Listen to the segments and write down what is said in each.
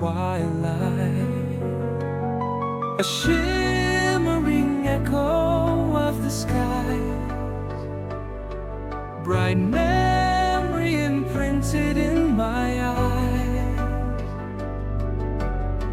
twilight, a shimmering echo of the skies, bright memory imprinted in my eyes,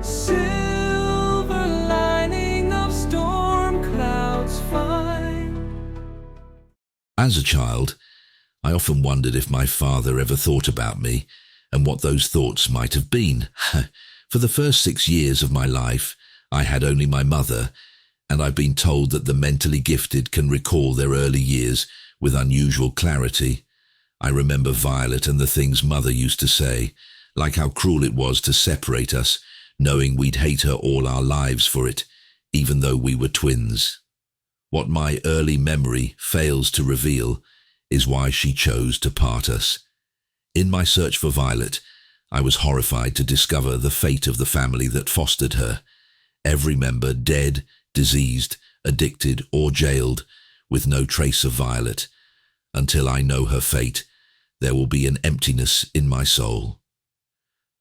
silver lining of storm clouds fine. As a child, I often wondered if my father ever thought about me and what those thoughts might have been. For the first 6 years of my life, I had only my mother, and I've been told that the mentally gifted can recall their early years with unusual clarity. I remember Violet and the things Mother used to say, like how cruel it was to separate us, knowing we'd hate her all our lives for it, even though we were twins. What my early memory fails to reveal is why she chose to part us. In my search for Violet, I was horrified to discover the fate of the family that fostered her. Every member dead, diseased, addicted, or jailed, with no trace of Violet. Until I know her fate, there will be an emptiness in my soul.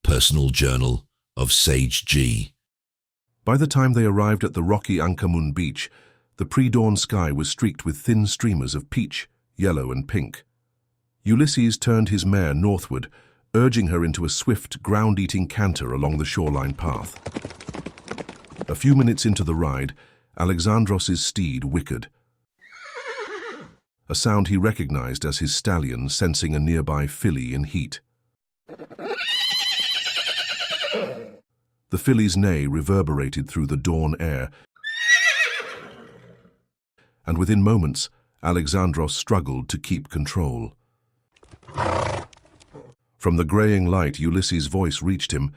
Personal Journal of Sage G. By the time they arrived at the rocky Ankamun beach, the pre-dawn sky was streaked with thin streamers of peach, yellow and pink. Ulysses turned his mare northward, urging her into a swift, ground-eating canter along the shoreline path. A few minutes into the ride, Alexandros' steed whickered, a sound he recognized as his stallion sensing a nearby filly in heat. The filly's neigh reverberated through the dawn air, and within moments, Alexandros struggled to keep control. From the graying light, Ulysses' voice reached him.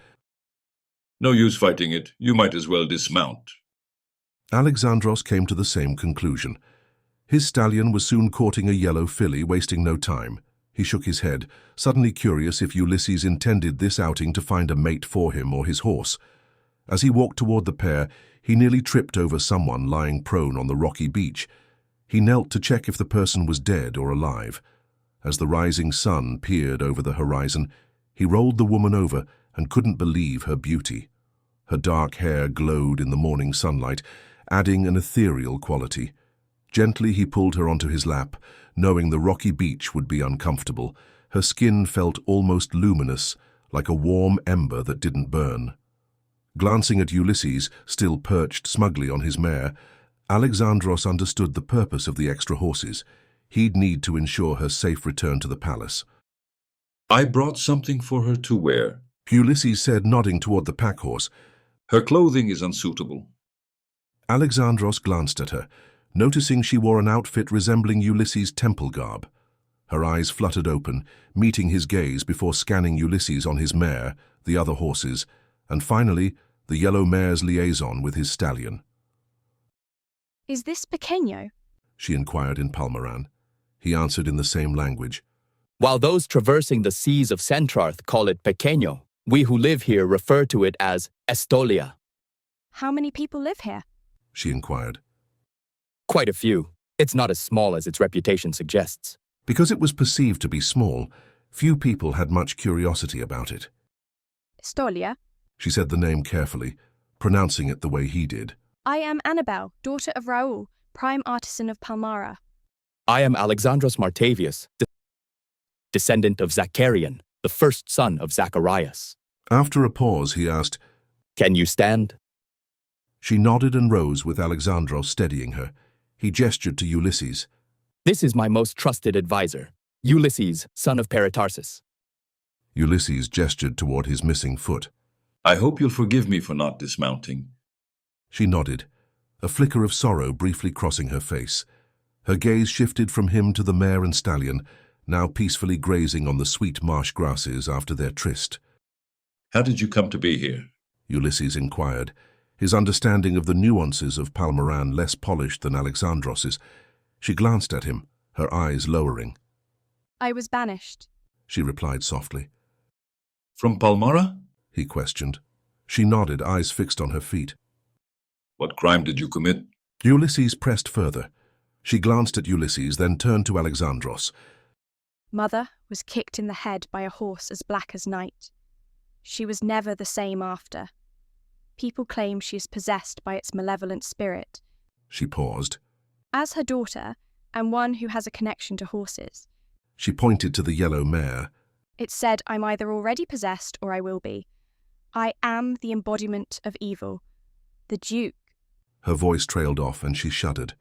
No use fighting it. You might as well dismount. Alexandros came to the same conclusion. His stallion was soon courting a yellow filly, wasting no time. He shook his head, suddenly curious if Ulysses intended this outing to find a mate for him or his horse. As he walked toward the pair, he nearly tripped over someone lying prone on the rocky beach. He knelt to check if the person was dead or alive. As the rising sun peered over the horizon, he rolled the woman over and couldn't believe her beauty. Her dark hair glowed in the morning sunlight, adding an ethereal quality. Gently he pulled her onto his lap, knowing the rocky beach would be uncomfortable. Her skin felt almost luminous, like a warm ember that didn't burn. Glancing at Ulysses, still perched smugly on his mare, Alexandros understood the purpose of the extra horses. He'd need to ensure her safe return to the palace. I brought something for her to wear. Ulysses said, nodding toward the pack horse. Her clothing is unsuitable. Alexandros glanced at her, noticing she wore an outfit resembling Ulysses' temple garb. Her eyes fluttered open, meeting his gaze before scanning Ulysses on his mare, the other horses, and finally, the yellow mare's liaison with his stallion. Is this Pequeño? She inquired in Palmaran. He answered in the same language. While those traversing the seas of Centrarth call it Pequeño, we who live here refer to it as Estolia. How many people live here? She inquired. Quite a few. It's not as small as its reputation suggests. Because it was perceived to be small, few people had much curiosity about it. Estolia? She said the name carefully, pronouncing it the way he did. I am Annabelle, daughter of Raoul, prime artisan of Palmyra. I am Alexandros Martavius, descendant of Zacharian, the first son of Zacharias. After a pause, he asked, Can you stand? She nodded and rose with Alexandros steadying her. He gestured to Ulysses. This is my most trusted advisor, Ulysses, son of Peritarsus. Ulysses gestured toward his missing foot. I hope you'll forgive me for not dismounting. She nodded, a flicker of sorrow briefly crossing her face. Her gaze shifted from him to the mare and stallion, now peacefully grazing on the sweet marsh grasses after their tryst. How did you come to be here? Ulysses inquired, his understanding of the nuances of Palmaran less polished than Alexandros's. She glanced at him, her eyes lowering. I was banished. She replied softly. From Palmyra? He questioned. She nodded, eyes fixed on her feet. What crime did you commit? Ulysses pressed further. She glanced at Ulysses, then turned to Alexandros. Mother was kicked in the head by a horse as black as night. She was never the same after. People claim she is possessed by its malevolent spirit. She paused. As her daughter, and one who has a connection to horses, She pointed to the yellow mare. it's said I'm either already possessed or I will be. I am the embodiment of evil. The Duke. Her voice trailed off and she shuddered.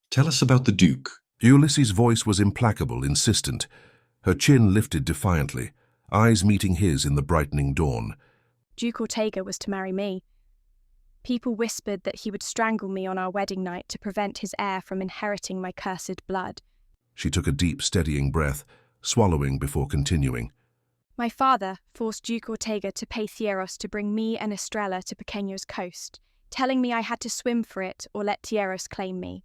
Tell us about the Duke. Ulysses' voice was implacable, insistent. Her chin lifted defiantly, eyes meeting his in the brightening dawn. Duke Ortega was to marry me. People whispered that he would strangle me on our wedding night to prevent his heir from inheriting my cursed blood. She took a deep, steadying breath, swallowing before continuing. My father forced Duke Ortega to pay Thieros to bring me and Estrella to Pequeño's coast, telling me I had to swim for it or let Thieros claim me.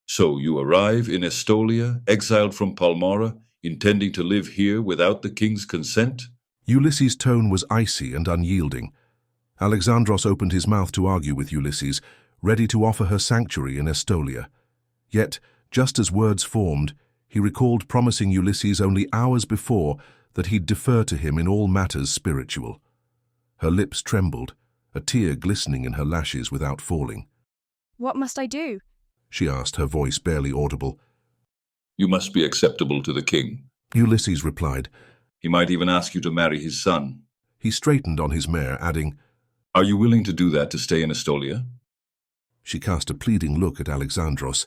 So you arrive in Estolia, exiled from Palmyra, intending to live here without the king's consent? Ulysses' tone was icy and unyielding. Alexandros opened his mouth to argue with Ulysses, ready to offer her sanctuary in Estolia. Yet, just as words formed, he recalled promising Ulysses only hours before that he'd defer to him in all matters spiritual. Her lips trembled, a tear glistening in her lashes without falling. What must I do? She asked, her voice barely audible. You must be acceptable to the king. Ulysses replied. He might even ask you to marry his son. He straightened on his mare, adding, Are you willing to do that to stay in Estolia? She cast a pleading look at Alexandros.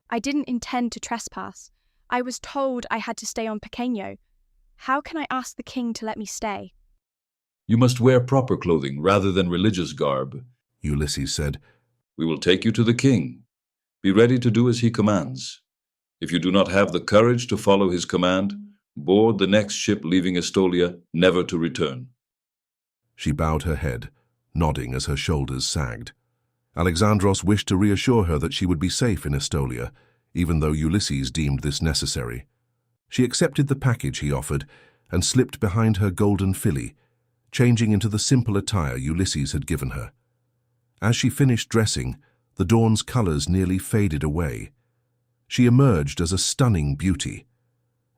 I didn't intend to trespass. I was told I had to stay on Pequeño. How can I ask the king to let me stay? You must wear proper clothing rather than religious garb. Ulysses said. We will take you to the king. Be ready to do as he commands. If you do not have the courage to follow his command, board the next ship leaving Estolia, never to return. She bowed her head, nodding as her shoulders sagged. Alexandros wished to reassure her that she would be safe in Estolia, even though Ulysses deemed this necessary. She accepted the package he offered and slipped behind her golden filly, changing into the simple attire Ulysses had given her. As she finished dressing, the dawn's colors nearly faded away. She emerged as a stunning beauty.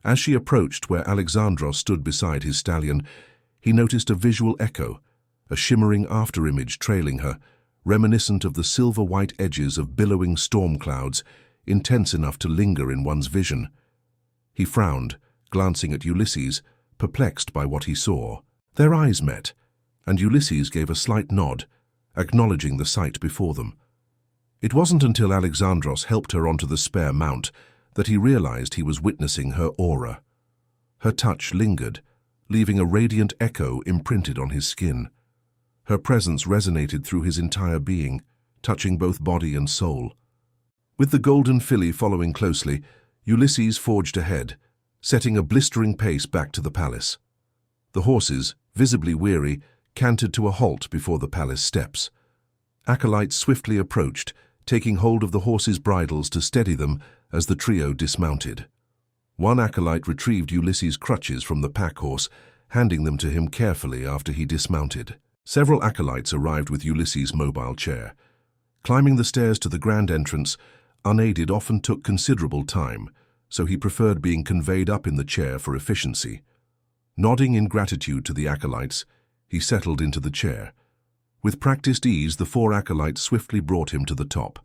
As she approached where Alexandros stood beside his stallion, he noticed a visual echo, a shimmering afterimage trailing her, reminiscent of the silver-white edges of billowing storm clouds, intense enough to linger in one's vision. He frowned, glancing at Ulysses, perplexed by what he saw. Their eyes met, and Ulysses gave a slight nod, acknowledging the sight before them. It wasn't until Alexandros helped her onto the spare mount that he realized he was witnessing her aura. Her touch lingered, leaving a radiant echo imprinted on his skin. Her presence resonated through his entire being, touching both body and soul. With the golden filly following closely, Ulysses forged ahead, setting a blistering pace back to the palace. The horses, visibly weary, cantered to a halt before the palace steps. Acolytes swiftly approached, taking hold of the horses' bridles to steady them as the trio dismounted. One acolyte retrieved Ulysses' crutches from the pack horse, handing them to him carefully after he dismounted. Several acolytes arrived with Ulysses' mobile chair. Climbing the stairs to the grand entrance, unaided, often took considerable time, so he preferred being conveyed up in the chair for efficiency. Nodding in gratitude to the acolytes, he settled into the chair. With practiced ease, the four acolytes swiftly brought him to the top.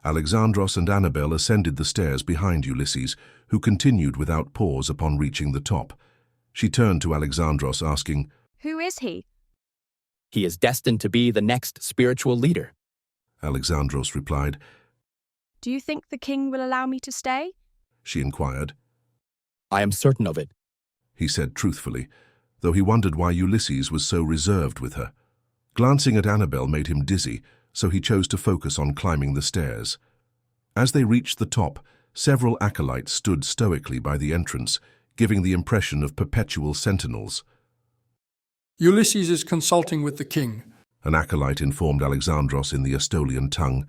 Alexandros and Annabel ascended the stairs behind Ulysses, who continued without pause upon reaching the top. She turned to Alexandros, asking, Who is he? He is destined to be the next spiritual leader. Alexandros replied. Do you think the king will allow me to stay? She inquired. I am certain of it. He said truthfully, though he wondered why Ulysses was so reserved with her. Glancing at Annabel made him dizzy, so he chose to focus on climbing the stairs. As they reached the top, several acolytes stood stoically by the entrance, giving the impression of perpetual sentinels. Ulysses is consulting with the king. An acolyte informed Alexandros in the Estolian tongue.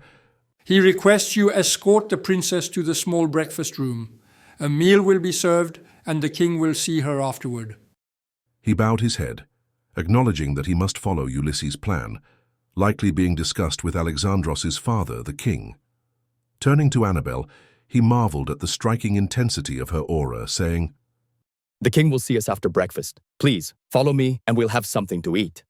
He requests you escort the princess to the small breakfast room. A meal will be served, and the king will see her afterward. He bowed his head, acknowledging that he must follow Ulysses' plan, likely being discussed with Alexandros' father, the king. Turning to Annabel, he marveled at the striking intensity of her aura, saying, The king will see us after breakfast. Please, follow me and we'll have something to eat.